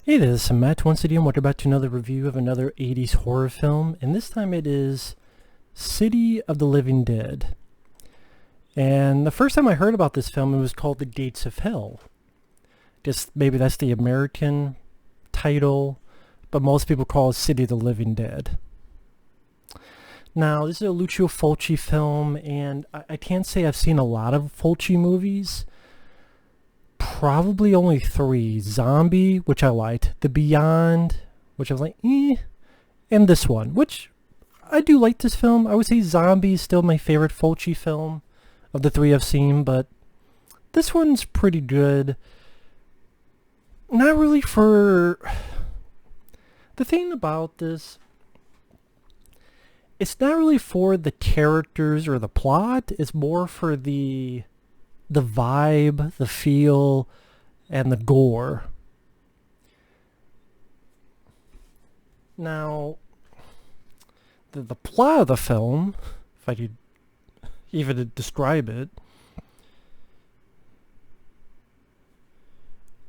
Hey there, this is Matt once again. Welcome back to another review of another 80s horror film, and this time it is City of the Living Dead. And the first time I heard about this film, it was called The Gates of Hell. Guess maybe that's the American title, but most people call it City of the Living Dead. Now, this is a Lucio Fulci film, and I can't say I've seen a lot of Fulci movies. Probably only three. Zombie, which I liked. The Beyond, which I was like, eh. And this one, which I do like this film. I would say Zombie is still my favorite Fulci film of the three I've seen, but this one's pretty good. Not really for... The thing about this, it's not really for the characters or the plot. It's more for the vibe, the feel, and the gore. Now, the plot of the film, if I could even describe it,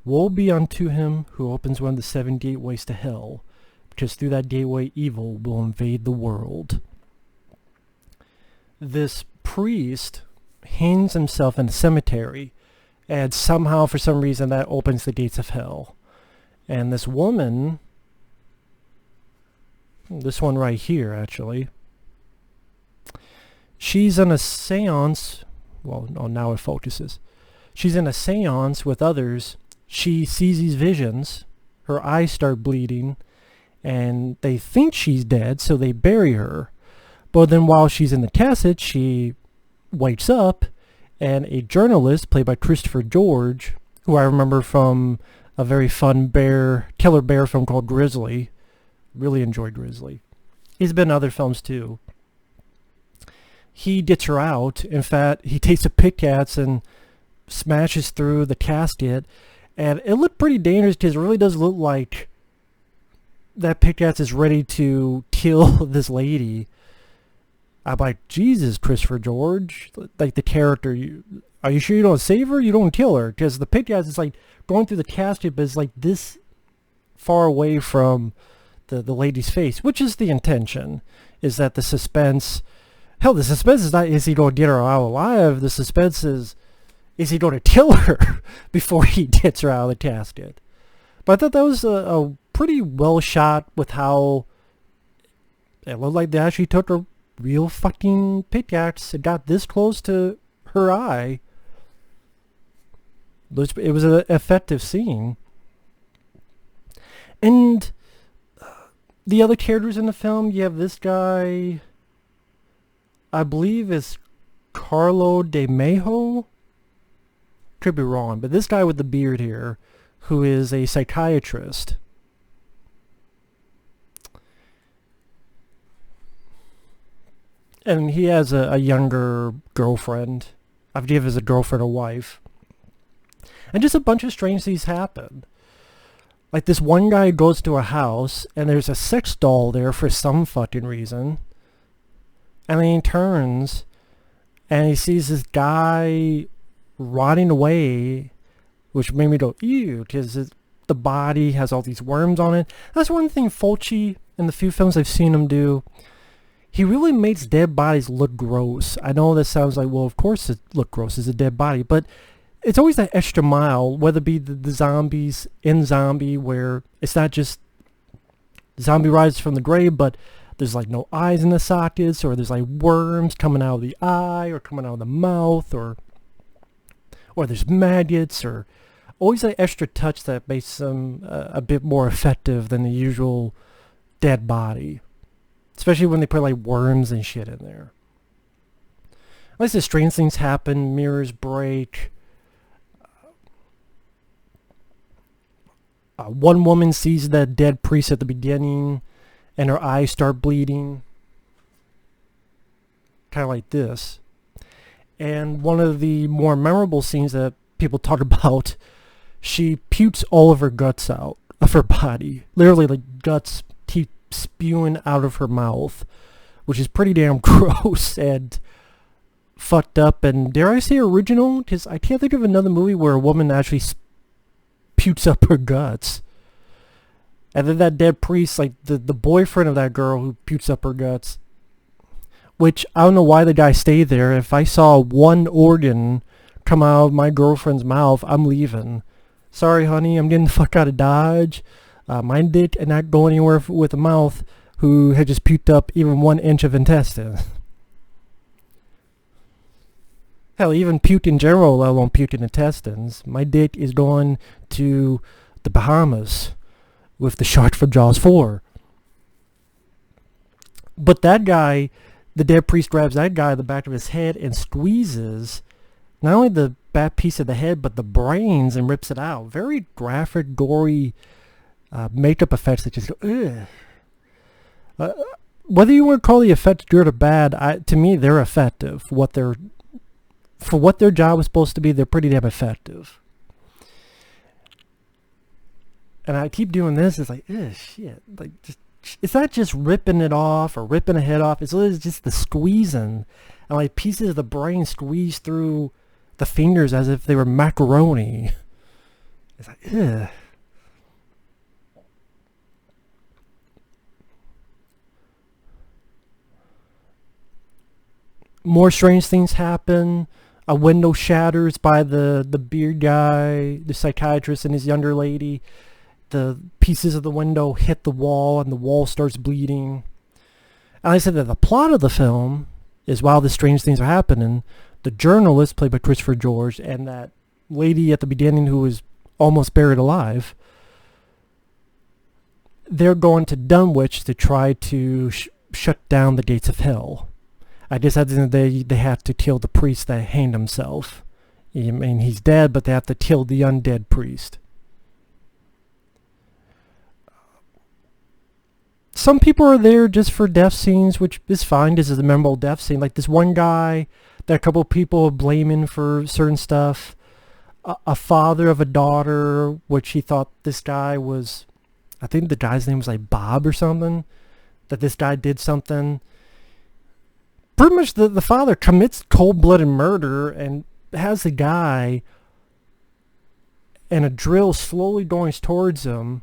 woe be unto him who opens one of the 7 gateways to hell, because through that gateway evil will invade the world. This priest hangs himself in a cemetery, and somehow for some reason that opens the gates of hell. And this woman, this one right here actually, she's in a seance. Well, no, now it focuses. She's in a seance with others. She sees these visions, her eyes start bleeding, and they think she's dead, so they bury her. But then while she's in the casket, she wakes up, and a journalist played by Christopher George, who I remember from a very fun killer bear film called Grizzly. Really enjoyed Grizzly. He's been in other films too. He gets her out. In fact, he takes a pickaxe and smashes through the casket, and it looked pretty dangerous because it really does look like that pickaxe is ready to kill this lady. I'm like, Jesus, Christopher George, like the character, are you sure you don't save her? You don't kill her? Because the pickaxe is like going through the casket, but it's like this far away from the lady's face, which is the intention, is that the suspense, hell, the suspense is not, is he going to get her out alive? The suspense is he going to kill her before he gets her out of the casket? But I thought that was a pretty well shot with how it looked like they actually took her real fucking pickaxe and got this close to her eye. It was an effective scene. And the other characters in the film, you have this guy, I believe is Carlo De Mejo. Could be wrong, but this guy with the beard here, who is a psychiatrist. And he has a younger girlfriend. I forget if it's a girlfriend or wife. And just a bunch of strange things happen. Like this one guy goes to a house and there's a sex doll there for some fucking reason. And then he turns and he sees this guy rotting away, which made me go, ew, because the body has all these worms on it. That's one thing Fulci, in the few films I've seen him do, he really makes dead bodies look gross. I know that sounds like, well, of course it look gross. It's a dead body. But it's always that extra mile, whether it be the zombies in Zombie, where it's not just zombie rises from the grave, but there's like no eyes in the sockets, or there's like worms coming out of the eye, or coming out of the mouth, or there's maggots, or always that extra touch that makes them a bit more effective than the usual dead body. Especially when they put like worms and shit in there. At least the strange things happen, mirrors break. One woman sees that dead priest at the beginning and her eyes start bleeding. Kind of like this. And one of the more memorable scenes that people talk about, she pukes all of her guts out of her body. Literally like guts, teeth spewing out of her mouth, which is pretty damn gross and fucked up, and dare I say original, because I can't think of another movie where a woman actually pukes up her guts. And then that dead priest, like the boyfriend of that girl who pukes up her guts, which I don't know why the guy stayed there. If I saw one organ come out of my girlfriend's mouth, I'm leaving. Sorry, honey, I'm getting the fuck out of Dodge. My dick and not go anywhere with a mouth who had just puked up even 1 inch of intestine. Hell, even puked in general, let alone puked in intestines. My dick is going to the Bahamas with the shark from Jaws 4. But that guy, the dead priest grabs that guy in the back of his head and squeezes not only the back piece of the head, but the brains, and rips it out. Very graphic, gory makeup effects that just go, ugh. Whether you want to call the effects good or bad, to me, they're effective. For what their job was supposed to be, they're pretty damn effective. And I keep doing this. It's like, shit. Like, it's not just ripping it off or ripping a head off. It's literally just the squeezing. And like pieces of the brain squeezed through the fingers as if they were macaroni. It's like, ugh. More strange things happen. A window shatters by the beard guy, the psychiatrist, and his younger lady. The pieces of the window hit the wall, and the wall starts bleeding. And I said that the plot of the film is, while the strange things are happening, the journalist, played by Christopher George, and that lady at the beginning who was almost buried alive, they're going to Dunwich to try to shut down the gates of hell. I guess at the end of the day, they have to kill the priest that hanged himself. I mean, he's dead, but they have to kill the undead priest. Some people are there just for death scenes, which is fine. This is a memorable death scene. Like this one guy that a couple of people are blaming for certain stuff. A father of a daughter, which he thought this guy was, I think the guy's name was like Bob or something, that this guy did something. Pretty much the father commits cold-blooded murder and has the guy and a drill slowly going towards him.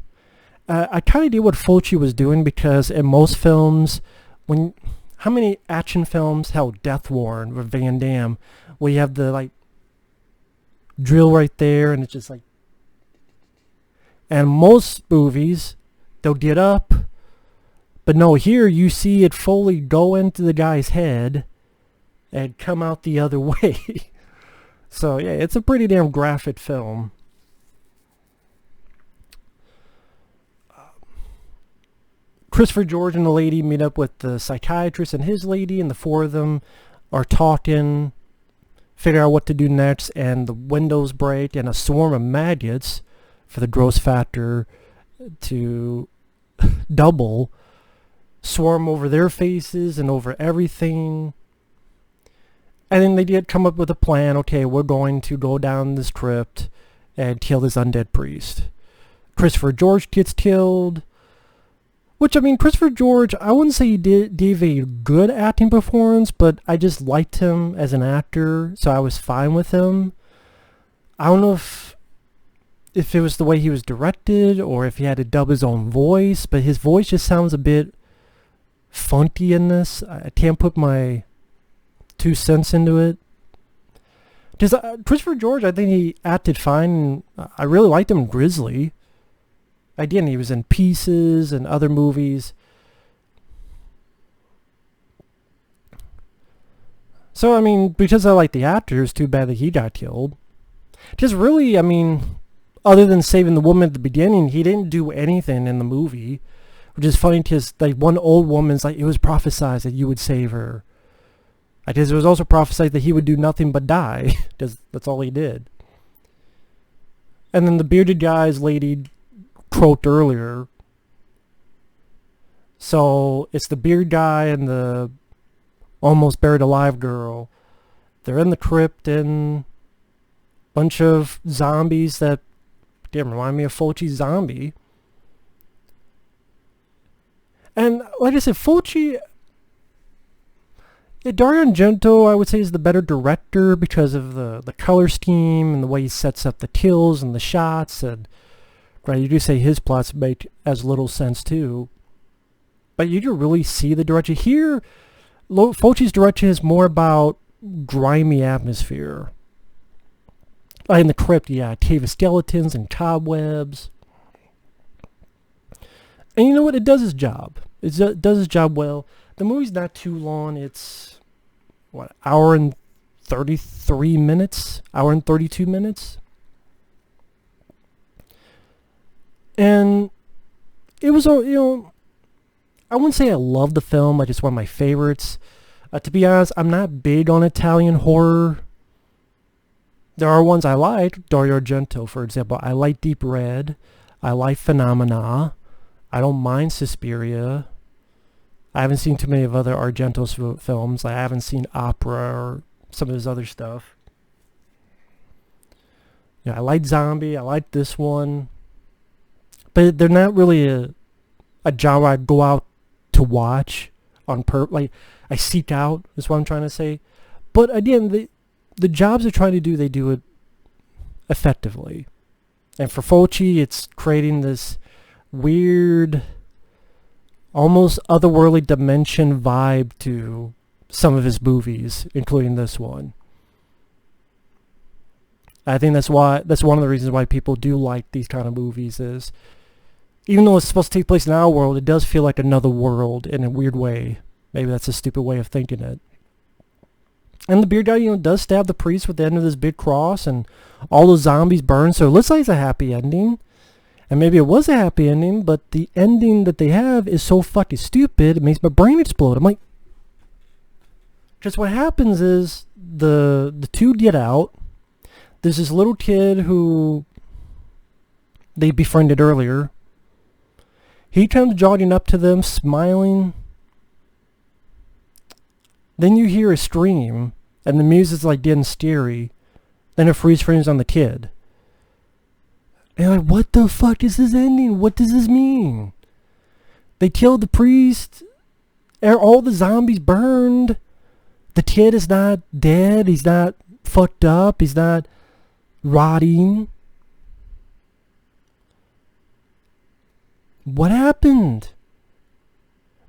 I kind of did what Fulci was doing, because in most films, how many action films, hell, Death Warrant with Van Damme, where you have the like drill right there and it's just like, and most movies, they'll get up. But no, here you see it fully go into the guy's head and come out the other way. So yeah, it's a pretty damn graphic film. Christopher George and the lady meet up with the psychiatrist and his lady, and the four of them are talking, figure out what to do next, and the windows break, and a swarm of maggots, for the gross factor to double, swarm over their faces and over everything. And then they did come up with a plan. Okay, we're going to go down this crypt and kill this undead priest. Christopher George gets killed. Which, I mean, Christopher George, I wouldn't say he gave a good acting performance, but I just liked him as an actor, so I was fine with him. I don't know if it was the way he was directed or if he had to dub his own voice, but his voice just sounds a bit funky in this. I can't put my 2 cents into it. Because Christopher George, I think he acted fine. I really liked him in Grizzly. Again, he was in Pieces and other movies. So, I mean, because I like the actor, it's too bad that he got killed. Just really, I mean, other than saving the woman at the beginning, he didn't do anything in the movie. Which is funny because like one old woman's like, it was prophesied that you would save her. I guess it was also prophesied that he would do nothing but die. Because that's all he did. And then the bearded guy's lady quote earlier. So it's the beard guy and the almost buried alive girl. They're in the crypt, and a bunch of zombies that damn remind me of Fulci's Zombie. And like I said, Fulci, Dario Argento, I would say, is the better director because of the color scheme and the way he sets up the kills and the shots. And right? You do say his plots make as little sense too, but you do really see the direction here. Fulci's direction is more about grimy atmosphere. Like in the crypt, yeah, cave of skeletons and cobwebs. And you know what? It does its job. It does its job well. The movie's not too long. It's, what, hour and 33 minutes? Hour and 32 minutes? And it was, I wouldn't say I love the film. Like, it's one of my favorites. To be honest, I'm not big on Italian horror. There are ones I like. Dario Argento, for example. I like Deep Red. I like Phenomena. I don't mind Suspiria. I haven't seen too many of other Argento's films. Like, I haven't seen Opera or some of his other stuff. Yeah, I like Zombie. I like this one. But they're not really a genre I'd go out to watch on like I seek out, is what I'm trying to say. But again, the jobs they're trying to do, they do it effectively. And for Fulci, it's creating this weird, almost otherworldly dimension vibe to some of his movies, including this one. I think that's one of the reasons why people do like these kind of movies is, even though it's supposed to take place in our world, it does feel like another world in a weird way. Maybe that's a stupid way of thinking it. And the beard guy, does stab the priest with the end of this big cross, and all those zombies burn, so it looks like it's a happy ending. And maybe it was a happy ending, but the ending that they have is so fucking stupid, it makes my brain explode. I'm like, because what happens is the two get out. There's this little kid who they befriended earlier. He comes jogging up to them, smiling. Then you hear a scream, and the music's like getting scary. Then it freeze frames on the kid. And you're like, what the fuck is this ending? What does this mean? They killed the priest. All the zombies burned. The kid is not dead. He's not fucked up. He's not rotting. What happened?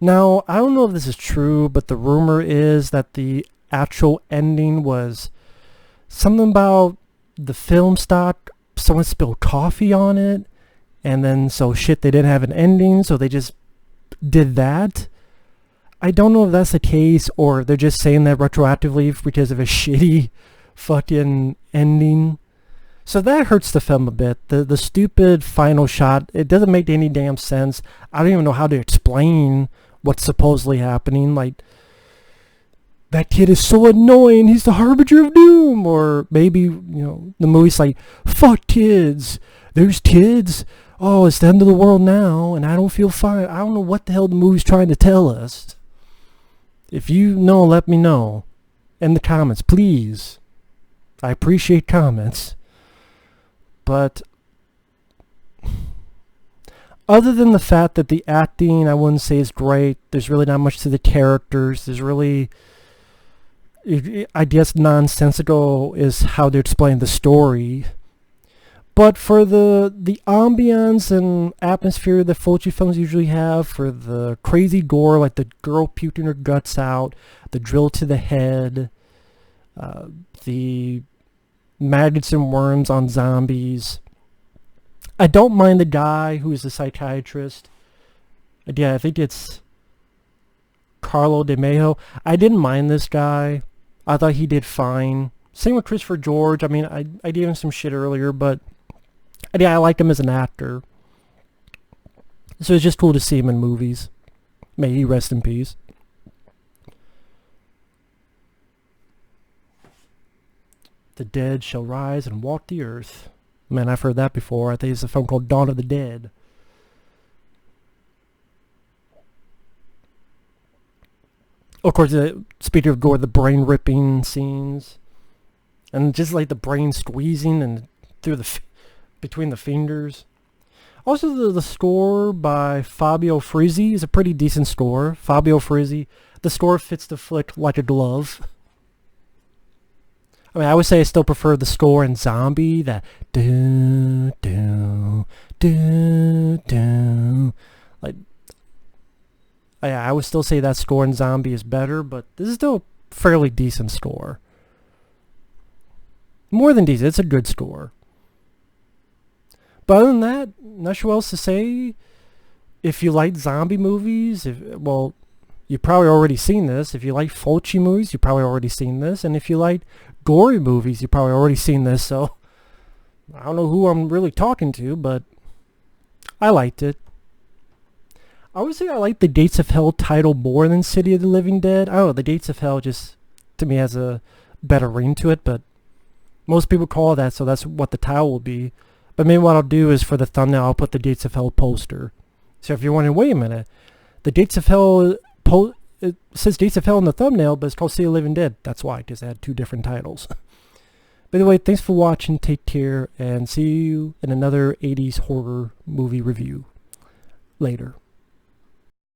Now, I don't know if this is true, but the rumor is that the actual ending was something about the film stock. Someone spilled coffee on it, and then they didn't have an ending, so they just did that. I don't know if that's the case, or they're just saying that retroactively because of a shitty fucking ending. So that hurts the film a bit. The stupid final shot, it doesn't make any damn sense. I don't even know how to explain what's supposedly happening. Like, that kid is so annoying, he's the harbinger of doom. Or maybe, the movie's like, fuck kids. There's kids. Oh, it's the end of the world now, and I don't feel fine. I don't know what the hell the movie's trying to tell us. If you know, let me know. In the comments, please. I appreciate comments. But other than the fact that the acting, I wouldn't say is great. There's really not much to the characters. There's really, I guess, nonsensical is how they explain the story. But for the ambience and atmosphere that Fulci films usually have, for the crazy gore, like the girl puking her guts out, the drill to the head, the maggots and worms on zombies. I don't mind the guy who is the psychiatrist. Yeah, I think it's Carlo De Mejo. I didn't mind this guy. I thought he did fine. Same with Christopher George. I mean, I gave him some shit earlier, but yeah, I like him as an actor. So it's just cool to see him in movies. May he rest in peace. The dead shall rise and walk the earth. Man, I've heard that before. I think it's a film called Dawn of the Dead. Of course, speaking of gore, the brain-ripping scenes. And just like the brain squeezing and through between the fingers. Also, the score by Fabio Frizzi is a pretty decent score. Fabio Frizzi. The score fits the flick like a glove. I mean, I would say I still prefer the score in Zombie, that do do do do. Like, I would still say that score in Zombie is better, but this is still a fairly decent score. More than decent, it's a good score. But other than that, not sure what else to say. If you like zombie movies, well, you've probably already seen this. If you like Fulci movies, you've probably already seen this. And if you like gory movies, you've probably already seen this. So I don't know who I'm really talking to, but I liked it. I would say I like the Gates of Hell title more than City of the Living Dead. I don't know, the Gates of Hell just, to me, has a better ring to it, but most people call it that, so that's what the title will be. But maybe what I'll do is for the thumbnail, I'll put the Gates of Hell poster. So if you're wondering, wait a minute, the Gates of Hell, it says Gates of Hell in the thumbnail, but it's called City of the Living Dead. That's why, because it had two different titles. By the way, thanks for watching, take care, and see you in another 80s horror movie review. Later.